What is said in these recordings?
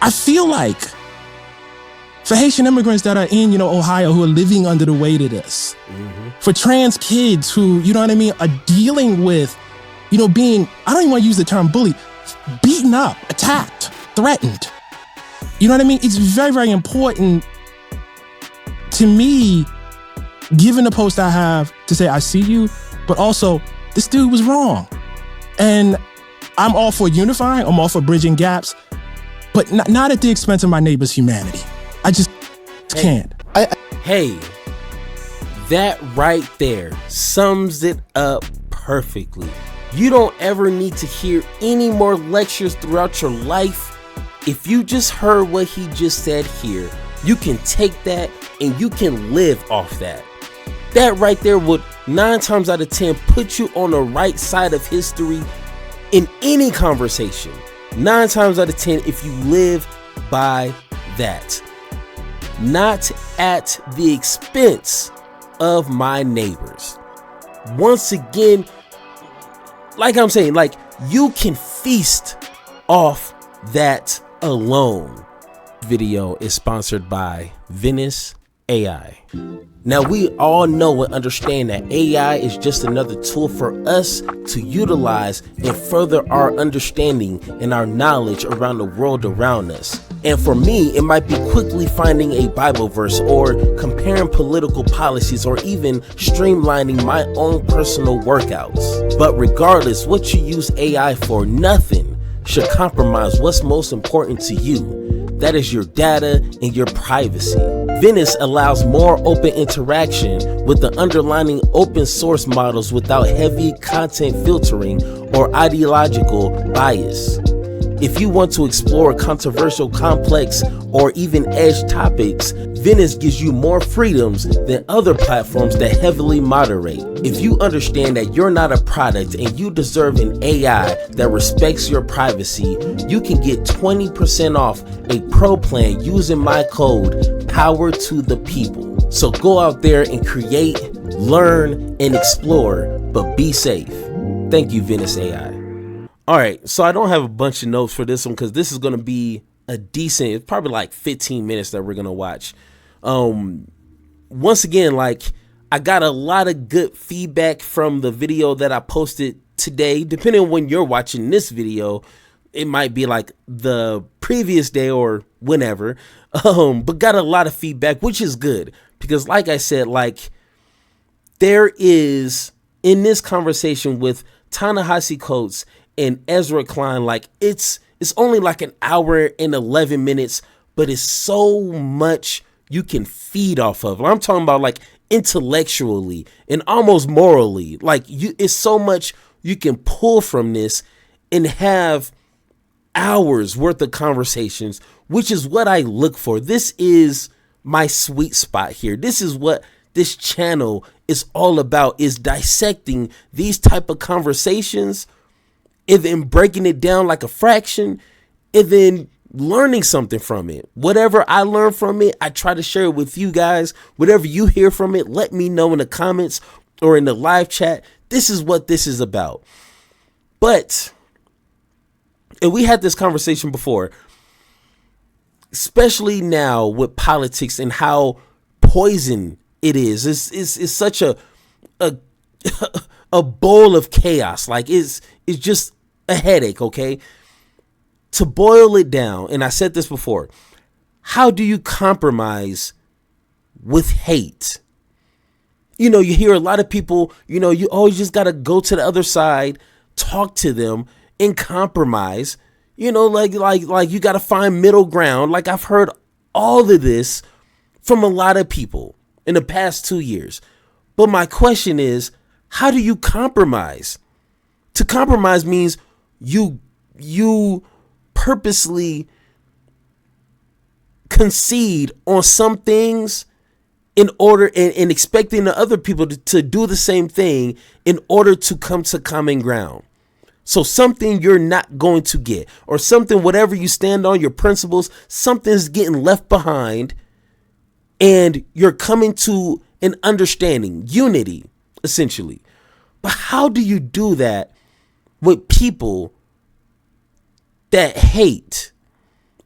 I feel like for Haitian immigrants that are in, Ohio, who are living under the weight of this, for trans kids who, are dealing with, being, I don't even want to use the term bully, beaten up, attacked, threatened. You know what I mean? It's very, very important to me, given the post I have, to say, I see you, but also, this dude was wrong. And I'm all for unifying, I'm all for bridging gaps, but not at the expense of my neighbor's humanity. I just can't. Hey, that right there sums it up perfectly. You don't ever need to hear any more lectures throughout your life. If you just heard what he just said here, you can take that and you can live off that. That right there would 9 times out of 10 put you on the right side of history in any conversation. 9 times out of 10 if you live by that. Not at the expense of my neighbors. Once again, like I'm saying, like you can feast off that alone. Video is sponsored by Venice AI. Now we all know and understand that AI is just another tool for us to utilize and further our understanding and our knowledge around the world around us. And for me, it might be quickly finding a Bible verse or comparing political policies or even streamlining my own personal workouts. But regardless what you use AI for, nothing should compromise what's most important to you. That is your data and your privacy. Venice allows more open interaction with the underlying open source models without heavy content filtering or ideological bias. If you want to explore controversial, complex, or even edge topics, Venice gives you more freedoms than other platforms that heavily moderate. If you understand that you're not a product and you deserve an AI that respects your privacy, you can get 20% off a pro plan using my code, Power to the People. So go out there and create, learn, and explore, but be safe. Thank you, Venice AI. All right, so I don't have a bunch of notes for this one because this is going to be a decent, it's probably like 15 minutes that we're going to watch. Once again, like I got a lot of good feedback from the video that I posted today. Depending on when you're watching this video, it might be like the previous day or whenever, but got a lot of feedback, which is good because like I said, like there is in this conversation with Ta-Nehisi Coates and Ezra Klein, like it's only like an hour and 11 minutes, but it's so much you can feed off of. I'm talking about like intellectually and almost morally, like it's so much you can pull from this and have hours worth of conversations, which is what I look for. This is my sweet spot here. This is what this channel is all about, is dissecting these type of conversations and then breaking it down like a fraction and then learning something from it. Whatever I learn from it, I try to share it with you guys. Whatever you hear from it, let me know in the comments or in the live chat. This is what this is about. But, and we had this conversation before, especially now with politics and how poison it is. It's such a bowl of chaos. Like it's just a headache, okay? To boil it down, and I said this before, how do you compromise with hate? You know, you hear a lot of people, you know, you always just got to go to the other side, talk to them, and compromise. You know, like you got to find middle ground. Like I've heard all of this from a lot of people in the past 2 years. But my question is, how do you compromise? To compromise means you purposely concede on some things in order and expecting the other people to do the same thing in order to come to common ground. So something you're not going to get, or something, whatever you stand on, your principles, something's getting left behind and you're coming to an understanding, unity, essentially. But how do you do that with people that hate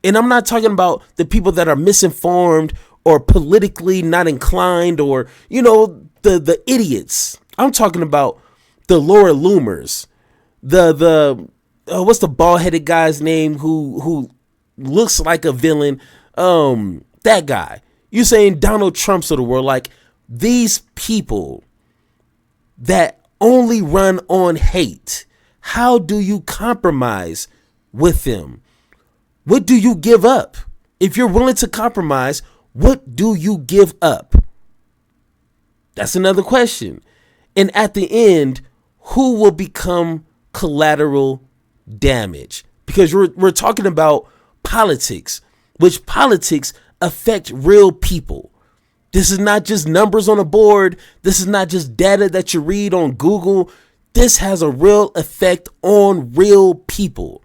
And I'm not talking about the people that are misinformed or politically not inclined or, the idiots. I'm talking about the Laura Loomers, what's the bald-headed guy's name who looks like a villain? That guy. You're saying Donald Trump's of the world, like these people that only run on hate. How do you compromise with them? What do you give up? If you're willing to compromise, what do you give up? That's another question. And at the end, who will become collateral damage? Because we're talking about politics, which politics affect real people. This is not just numbers on a board. This is not just data that you read on Google. This has a real effect on real people.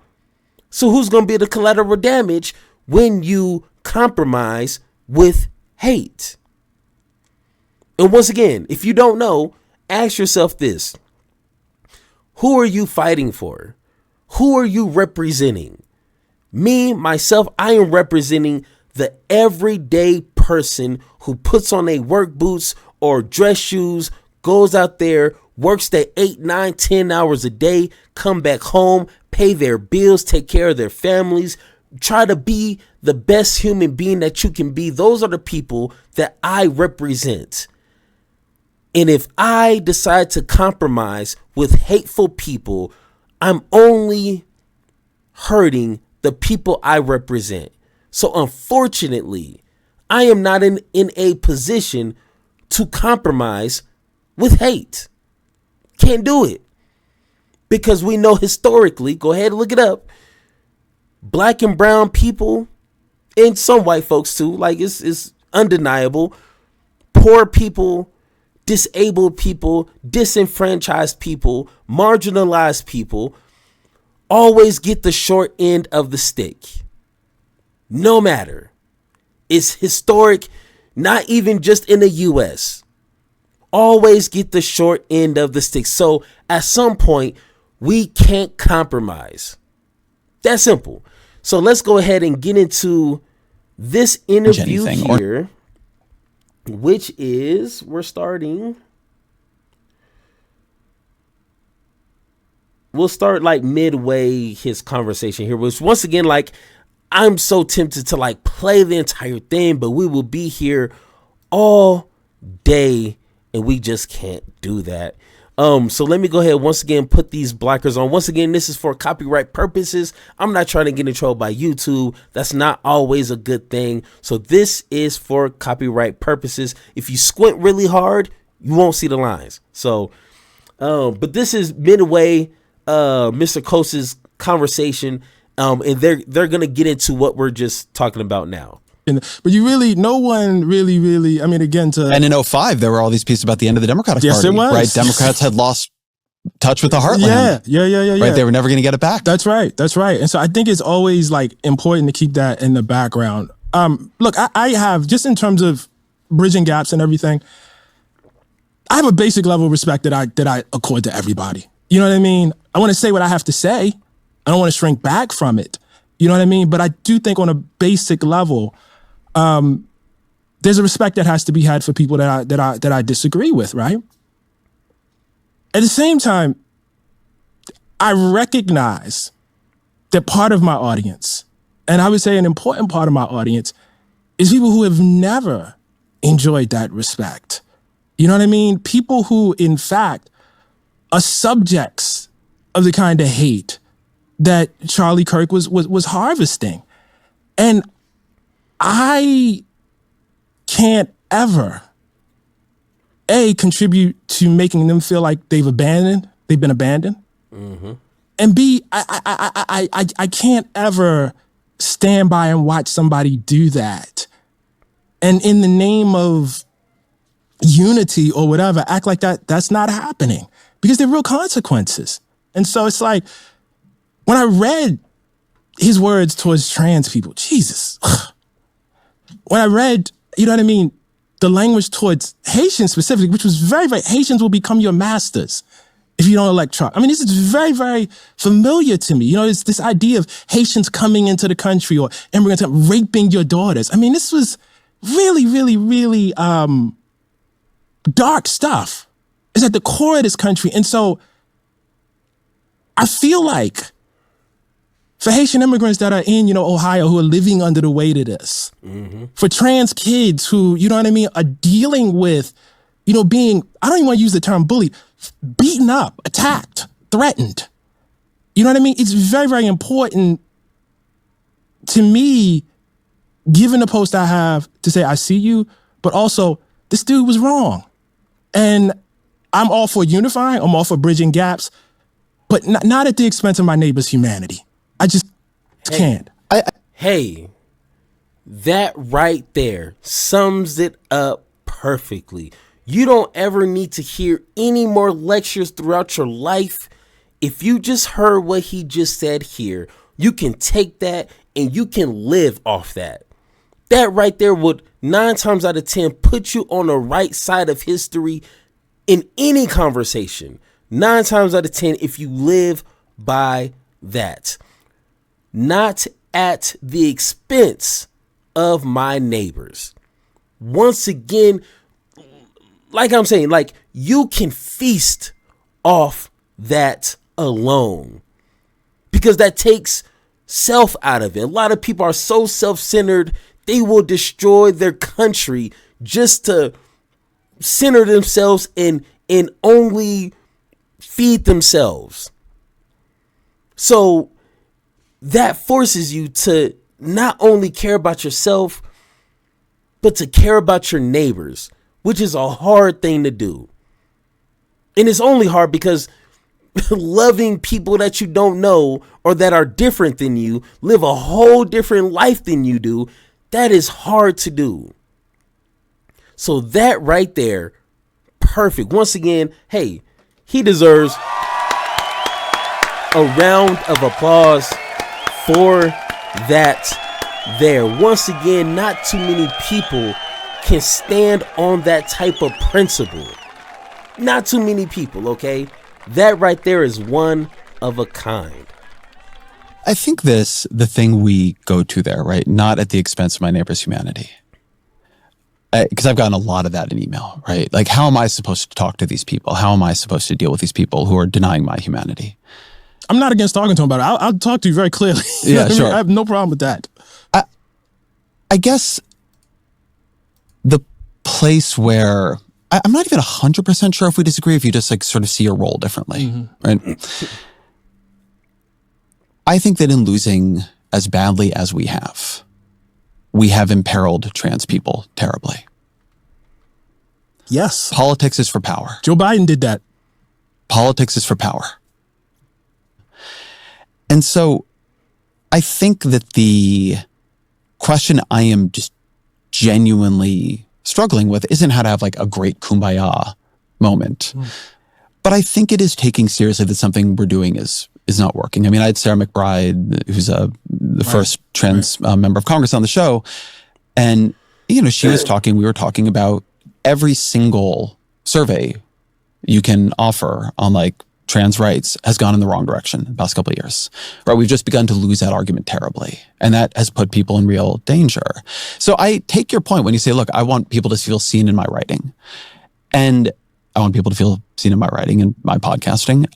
So who's going to be the collateral damage when you compromise with hate? And once again, if you don't know, ask yourself this. Who are you fighting for? Who are you representing? Me, myself, I am representing the everyday person who puts on a work boots or dress shoes, goes out there, works their 8, 9, 10 hours a day, come back home, pay their bills, take care of their families, try to be the best human being that you can be. Those are the people that I represent. And if I decide to compromise with hateful people, I'm only hurting the people I represent. So unfortunately, I am not in a position to compromise with hate. Can't do it. Because we know historically, go ahead and look it up, black and brown people, and some white folks too, like it's undeniable, poor people, disabled people, disenfranchised people, marginalized people, always get the short end of the stick. No matter. It's historic, not even just in the US. Always get the short end of the stick. So at some point, we can't compromise. That's simple. So let's go ahead and get into this interview here, which is, we'll start like midway his conversation here, which once again, like, I'm so tempted to like play the entire thing, but we will be here all day and we just can't do that. So let me go ahead once again, put these blockers on. Once again, this is for copyright purposes. I'm not trying to get in trouble by YouTube. That's not always a good thing. So this is for copyright purposes. If you squint really hard, you won't see the lines. So, but this is midway, Mr. Coase's conversation. And they're going to get into what we're just talking about now. But no one really, I mean, again, and in 2005, there were all these pieces about the end of the Democratic Party. Yes, it was. Right? Democrats had lost touch with the heartland. Yeah. Right? They were never going to get it back. That's right. And so I think it's always like important to keep that in the background. Look, I have, just in terms of bridging gaps and everything, I have a basic level of respect that I accord to everybody. You know what I mean? I want to say what I have to say. I don't want to shrink back from it. You know what I mean? But I do think on a basic level, there's a respect that has to be had for people that I disagree with, right? At the same time, I recognize that part of my audience, and I would say an important part of my audience, is people who have never enjoyed that respect. You know what I mean? People who, in fact, are subjects of the kind of hate that Charlie Kirk was harvesting. And I can't ever, A, contribute to making them feel like they've been abandoned. Mm-hmm. And B, I can't ever stand by and watch somebody do that. And in the name of unity or whatever, act like that's not happening, because there are real consequences. And so it's like, when I read his words towards trans people, Jesus, when I read, you know what I mean, the language towards Haitians specifically, which was very, very, Haitians will become your masters. if you don't elect Trump. I mean, this is very, very familiar to me. You know, it's this idea of Haitians coming into the country or immigrants raping your daughters. I mean, this was really, really, really dark stuff. It's at the core of this country. And so I feel like for Haitian immigrants that are in, Ohio, who are living under the weight of this, for trans kids who, you know what I mean, are dealing with, being, I don't even want to use the term bullied, beaten up, attacked, threatened. You know what I mean? It's very, very important to me, given the post I have, to say, I see you, but also this dude was wrong. And I'm all for unifying. I'm all for bridging gaps, but not at the expense of my neighbor's humanity. I just can't. Hey, that right there sums it up perfectly. You don't ever need to hear any more lectures throughout your life. If you just heard what he just said here, you can take that and you can live off that. That right there would 9 times out of 10 put you on the right side of history in any conversation. 9 times out of 10 if you live by that. Not at the expense of my neighbors. Once again, like I'm saying, like you can feast off that alone because that takes self out of it. A lot of people are so self-centered, they will destroy their country just to center themselves and only feed themselves. So that forces you to not only care about yourself, but to care about your neighbors, which is a hard thing to do. And it's only hard because loving people that you don't know or that are different than you, live a whole different life than you do, that is hard to do. So that right there, perfect. Once again, hey, he deserves a round of applause for that there. Once again, not too many people can stand on that type of principle. Not too many people, okay? That right there is one of a kind. I think the thing we go to there, right? Not at the expense of my neighbor's humanity. Because I've gotten a lot of that in email, right? Like, how am I supposed to talk to these people? How am I supposed to deal with these people who are denying my humanity? I'm not against talking to him about it. I'll talk to you very clearly. Yeah, sure. I have no problem with that. I guess the place where I'm not even 100% sure if we disagree, if you just like sort of see your role differently, right? I think that in losing as badly as we have imperiled trans people terribly. Yes. Politics is for power. Joe Biden did that. Politics is for power. And so I think that the question I am just genuinely struggling with isn't how to have like a great kumbaya moment. But I think it is taking seriously that something we're doing is not working. I mean, I had Sarah McBride, who's the first trans member of Congress on the show. And, she was we were talking about every single survey you can offer on like trans rights has gone in the wrong direction the past couple of years, right? We've just begun to lose that argument terribly. And that has put people in real danger. So I take your point when you say, look, I want people to feel seen in my writing. And I want people to feel seen in my writing and my podcasting.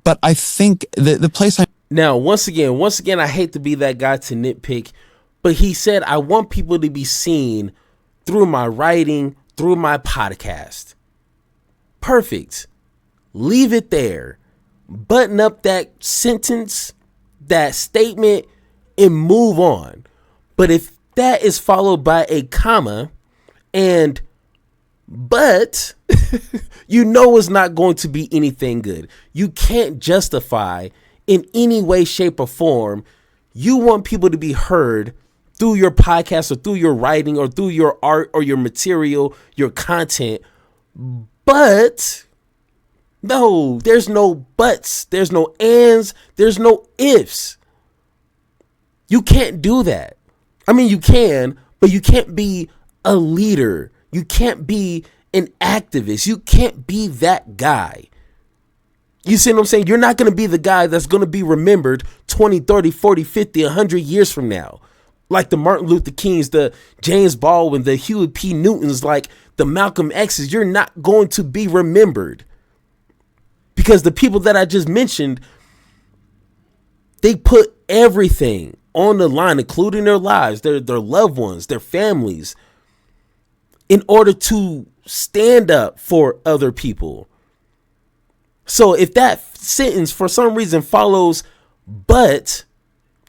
But I think the place Now, once again, I hate to be that guy to nitpick, but he said, I want people to be seen through my writing, through my podcast. Perfect. Leave it there. Button up that sentence, that statement, and move on. But if that is followed by a comma and but it's not going to be anything good. You can't justify in any way, shape, or form. You want people to be heard through your podcast or through your writing or through your art or your material, your content. But no, there's no buts. There's no ands. There's no ifs. You can't do that. I mean, you can, but you can't be a leader. You can't be an activist. You can't be that guy. You see what I'm saying? You're not going to be the guy that's going to be remembered 20, 30, 40, 50, 100 years from now. Like the Martin Luther Kings, the James Baldwin, the Huey P. Newtons, like the Malcolm X's. You're not going to be remembered. Because the people that I just mentioned, they put everything on the line, including their lives, their loved ones, their families, in order to stand up for other people. So if that sentence for some reason follows, but,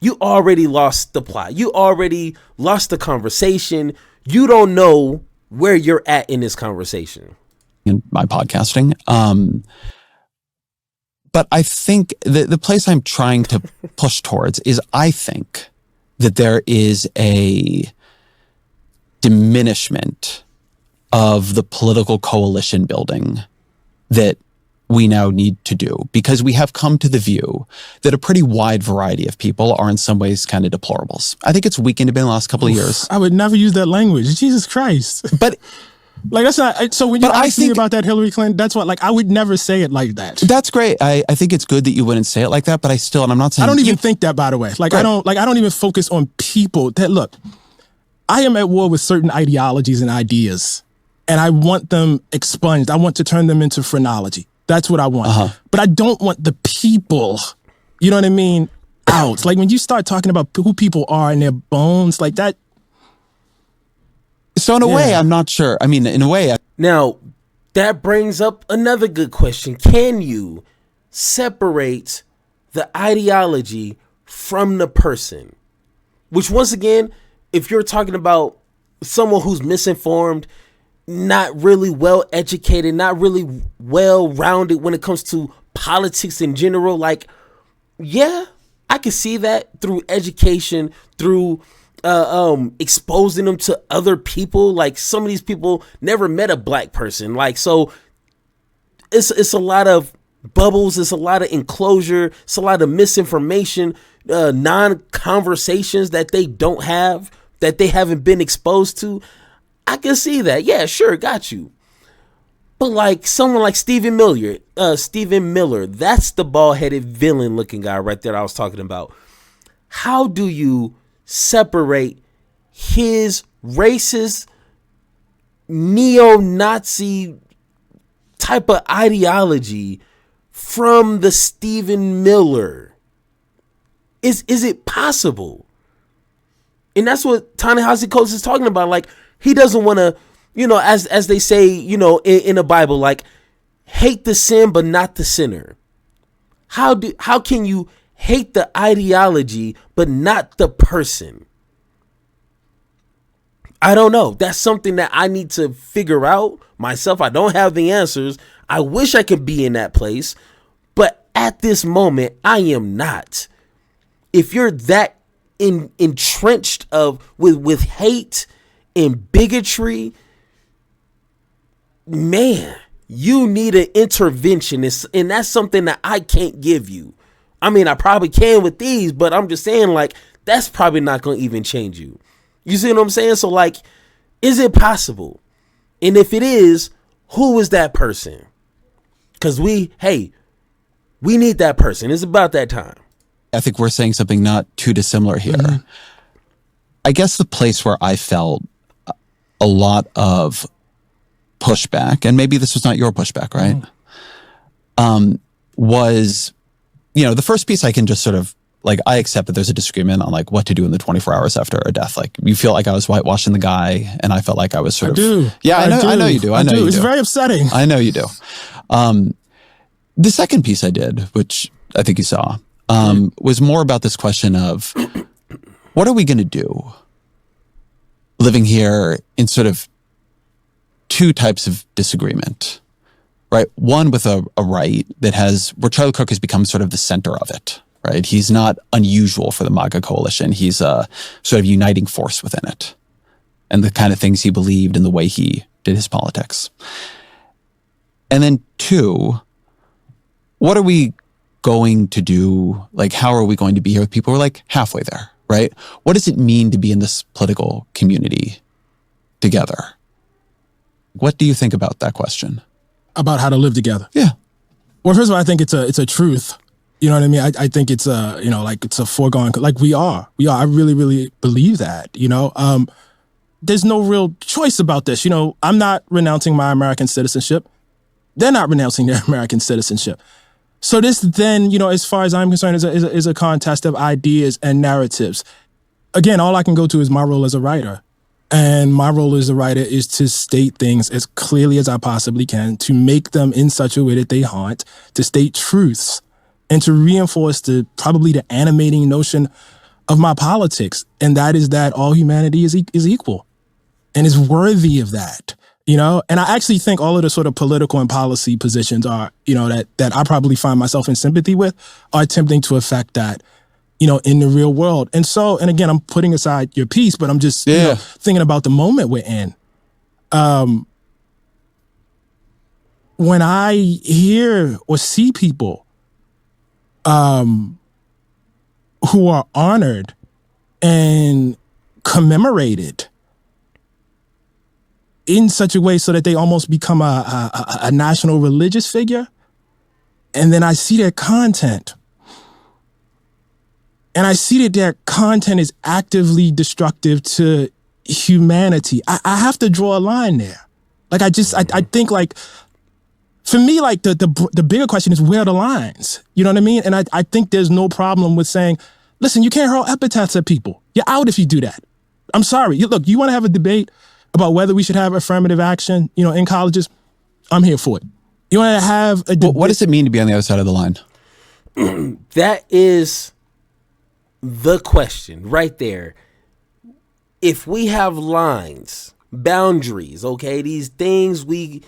you already lost the plot. You already lost the conversation. You don't know where you're at in this conversation. In my podcasting. But I think the place I'm trying to push towards is I think that there is a diminishment of the political coalition building that we now need to do, because we have come to the view that a pretty wide variety of people are in some ways kind of deplorables. I think it's weakened a bit in the last couple of years. I would never use that language. Jesus Christ. But like, that's not, so when you ask me about that Hillary Clinton, that's what, like, I would never say it like that. That's great. I think it's good that you wouldn't say it like that, but and I'm not saying. I don't even think that, by the way. Like, right. I don't even focus on people that, look, I am at war with certain ideologies and ideas, and I want them expunged. I want to turn them into phrenology. That's what I want. But I don't want the people, you know what I mean, out. Like, when you start talking about who people are and their bones, like that. So in a way, I'm not sure. I mean, in a way. Now, that brings up another good question. Can you separate the ideology from the person? Which, once again, if you're talking about someone who's misinformed, not really well educated, not really well rounded when it comes to politics in general, like, yeah, I can see that through education, through exposing them to other people. Like, some of these people never met a black person. Like, so it's a lot of bubbles. It's a lot of enclosure. It's a lot of misinformation, non-conversations that they don't have, that they haven't been exposed to. I can see that. Yeah, sure, got you. But like someone like Stephen Miller, that's the bald-headed villain-looking guy right there I was talking about. How do you separate his racist, neo-Nazi type of ideology from the Stephen Miller? Is it possible? And that's what Ta-Nehisi Coates is talking about. Like, he doesn't want to, as they say, in the Bible, like, hate the sin, but not the sinner. How can you hate the ideology, but not the person? I don't know. That's something that I need to figure out myself. I don't have the answers. I wish I could be in that place, but at this moment, I am not. If you're that entrenched with hate and bigotry, man, you need an intervention, and that's something that I can't give you. I mean, I probably can with these, but I'm just saying, like, that's probably not going to even change you. You see what I'm saying? So, like, is it possible? And if it is, who is that person? Because we need that person. It's about that time. I think we're saying something not too dissimilar here. Mm-hmm. I guess the place where I felt a lot of pushback, and maybe this was not your pushback, right? Was, the first piece I can just sort of, like, I accept that there's a disagreement on, like, what to do in the 24 hours after a death. Like, you feel like I was whitewashing the guy, and I felt like I was sort of... do. Yeah, I know you do. I know you do. It's very upsetting. I know you do. The second piece I did, which I think you saw, was more about this question of, what are we going to do living here in sort of two types of disagreement, right? One with a right that where Charlie Kirk has become sort of the center of it, right? He's not unusual for the MAGA coalition. He's a sort of uniting force within it, and the kind of things he believed and the way he did his politics. And then two, what are we going to do? Like, how are we going to be here with people who are like halfway there, right? What does it mean to be in this political community together? What do you think about that question? About how to live together. Yeah. Well, first of all, I think it's a truth. You know what I mean? I think it's it's a foregone, like we are. I really, really believe that, there's no real choice about this. I'm not renouncing my American citizenship. They're not renouncing their American citizenship. So this then, as far as I'm concerned, is a contest of ideas and narratives. Again, all I can go to is my role as a writer. And my role as a writer is to state things as clearly as I possibly can, to make them in such a way that they haunt, to state truths, and to reinforce probably the animating notion of my politics. And that is that all humanity is equal and is worthy of that. And I actually think all of the sort of political and policy positions are, that I probably find myself in sympathy with, are attempting to affect that, in the real world. And again, I'm putting aside your piece, but I'm just thinking about the moment we're in. When I hear or see people who are honored and commemorated in such a way so that they almost become a national religious figure, and then I see their content, and I see that their content is actively destructive to humanity, I have to draw a line there. Like I think like, for me, like the bigger question is, where are the lines? You know what I mean? And I think there's no problem with saying, listen, you can't hurl epithets at people. You're out if you do that. I'm sorry. Look, you want to have a debate about whether we should have affirmative action, in colleges? I'm here for it. You want to have a debate? What does it mean to be on the other side of the line? That is the question right there. If we have lines, boundaries, okay, these things we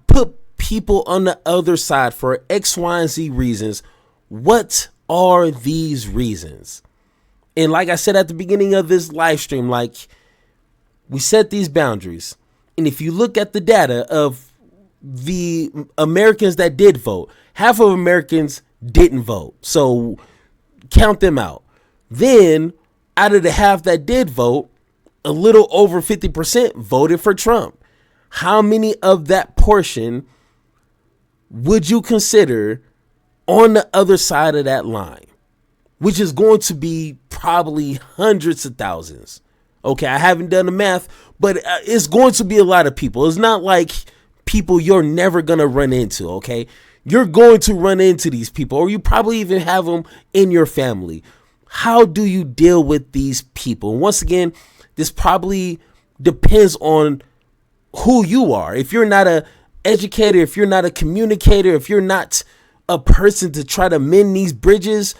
put people on the other side for X, Y, and Z reasons, what are these reasons? And like I said at the beginning of this live stream, like, we set these boundaries. And if you look at the data of the Americans that did vote, half of Americans didn't vote. So count them out. Then out of the half that did vote, a little over 50% voted for Trump. How many of that portion would you consider on the other side of that line? Which is going to be probably hundreds of thousands. Okay, I haven't done the math, but it's going to be a lot of people. It's not like people you're never going to run into, okay? You're going to run into these people, or you probably even have them in your family. How do you deal with these people? And once again, this probably depends on who you are. If you're not an educator, if you're not a communicator, if you're not a person to try to mend these bridges,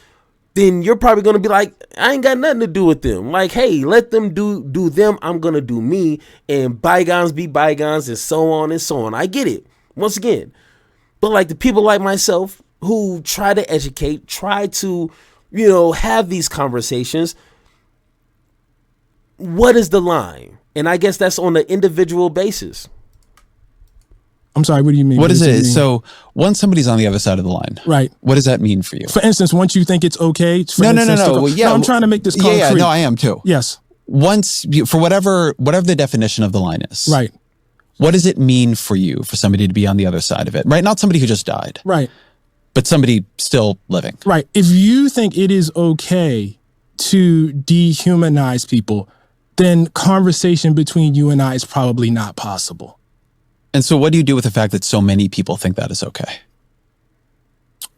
then you're probably going to be like, I ain't got nothing to do with them. Like, hey, let them do them. I'm going to do me, and bygones be bygones, and so on and so on. I get it. Once again, but like the people like myself who try to educate, try to, have these conversations. What is the line? And I guess that's on an individual basis. I'm sorry, what do you mean? What is it? So once somebody's on the other side of the line, right? What does that mean for you? For instance, once you think it's okay. No. Well, yeah, no, I'm trying to make this concrete. Yeah, no, I am too. Yes. Once, for whatever the definition of the line is. Right. What does it mean for you for somebody to be on the other side of it? Right? Not somebody who just died. Right. But somebody still living. Right. If you think it is okay to dehumanize people, then conversation between you and I is probably not possible. And so what do you do with the fact that so many people think that is okay?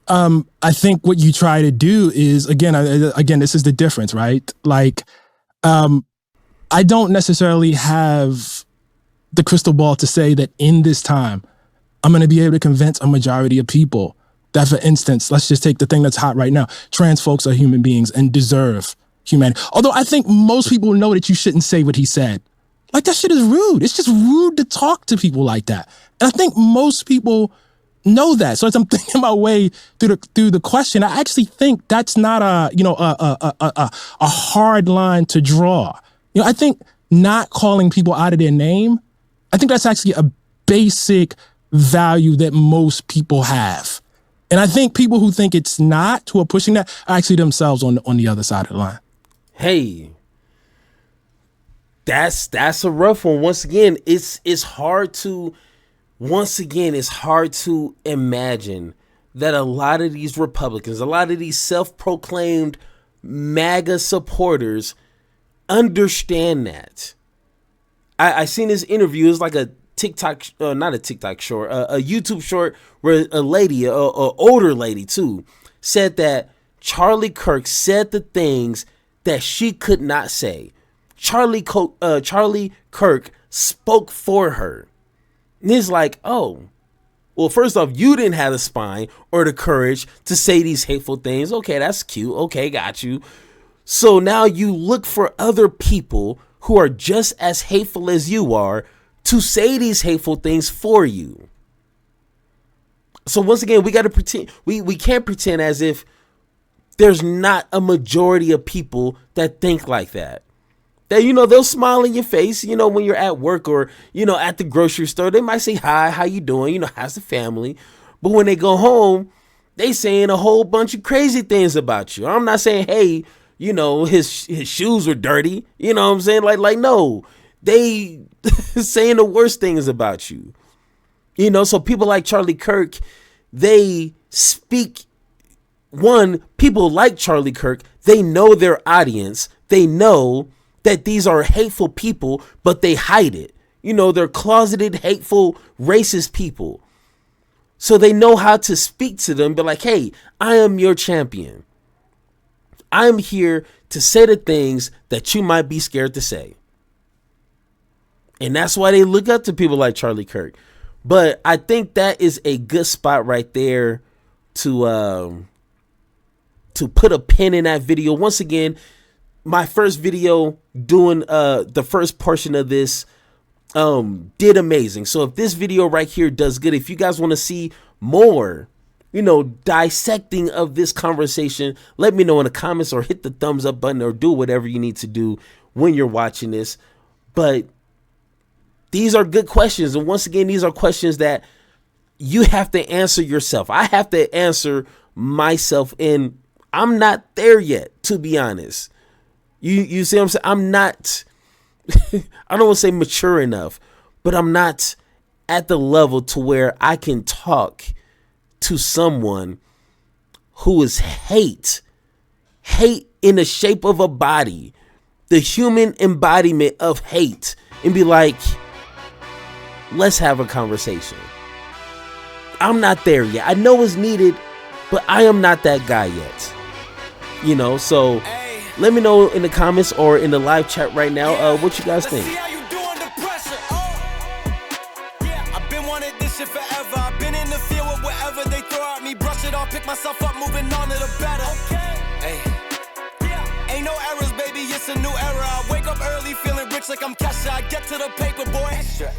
I think what you try to do is, again, this is the difference, right? Like, I don't necessarily have the crystal ball to say that in this time, I'm going to be able to convince a majority of people that, for instance, let's just take the thing that's hot right now. Trans folks are human beings and deserve humanity. Although I think most people know that you shouldn't say what he said. Like, that shit is rude. It's just rude to talk to people like that. And I think most people know that. So as I'm thinking my way through the question, I actually think that's not a hard line to draw. I think not calling people out of their name, I think that's actually a basic value that most people have. And I think people who think it's not, who are pushing that, are actually themselves on the other side of the line. Hey, That's a rough one. Once again, it's hard to imagine that a lot of these Republicans, a lot of these self-proclaimed MAGA supporters understand that. I seen this interview. It's like a TikTok, not a TikTok short, a YouTube short where a lady, a older lady too, said that Charlie Kirk said the things that she could not say. Charlie Kirk spoke for her. And it's like, oh, well, first off, you didn't have the spine or the courage to say these hateful things. Okay, that's cute. Okay, got you. So now you look for other people who are just as hateful as you are to say these hateful things for you. So once again, we got to pretend, we can't pretend as if there's not a majority of people that think like that. That, they'll smile in your face, when you're at work or, at the grocery store. They might say, hi, how you doing? How's the family? But when they go home, they saying a whole bunch of crazy things about you. I'm not saying, hey, his shoes were dirty. You know what I'm saying? Like, no, they saying the worst things about you. So people like Charlie Kirk, they speak. People like Charlie Kirk, they know their audience. They know that these are hateful people, but they hide it. They're closeted, hateful, racist people. So they know how to speak to them, but like, hey, I am your champion. I'm here to say the things that you might be scared to say. And that's why they look up to people like Charlie Kirk. But I think that is a good spot right there to put a pin in that video. Once again, my first video doing the first portion of this did amazing. So if this video right here does good, if you guys want to see more, dissecting of this conversation, let me know in the comments or hit the thumbs up button or do whatever you need to do when you're watching this. But these are good questions. And once again, these are questions that you have to answer yourself. I have to answer myself, and I'm not there yet, to be honest. You see what I'm saying? I'm not, I don't want to say mature enough, but I'm not at the level to where I can talk to someone who is hate in the shape of a body, the human embodiment of hate, and be like, let's have a conversation. I'm not there yet. I know it's needed, but I am not that guy yet. So let me know in the comments or in the live chat right now what you guys think. I've been wanting this shit forever. I've been in the field with whatever they throw at me. Brush it off, pick myself up, moving on to the better. Hey. Ain't no errors, baby, it's a new era. I wake up early feeling rich like I'm Kesha. I get to the paper, boy. Extra.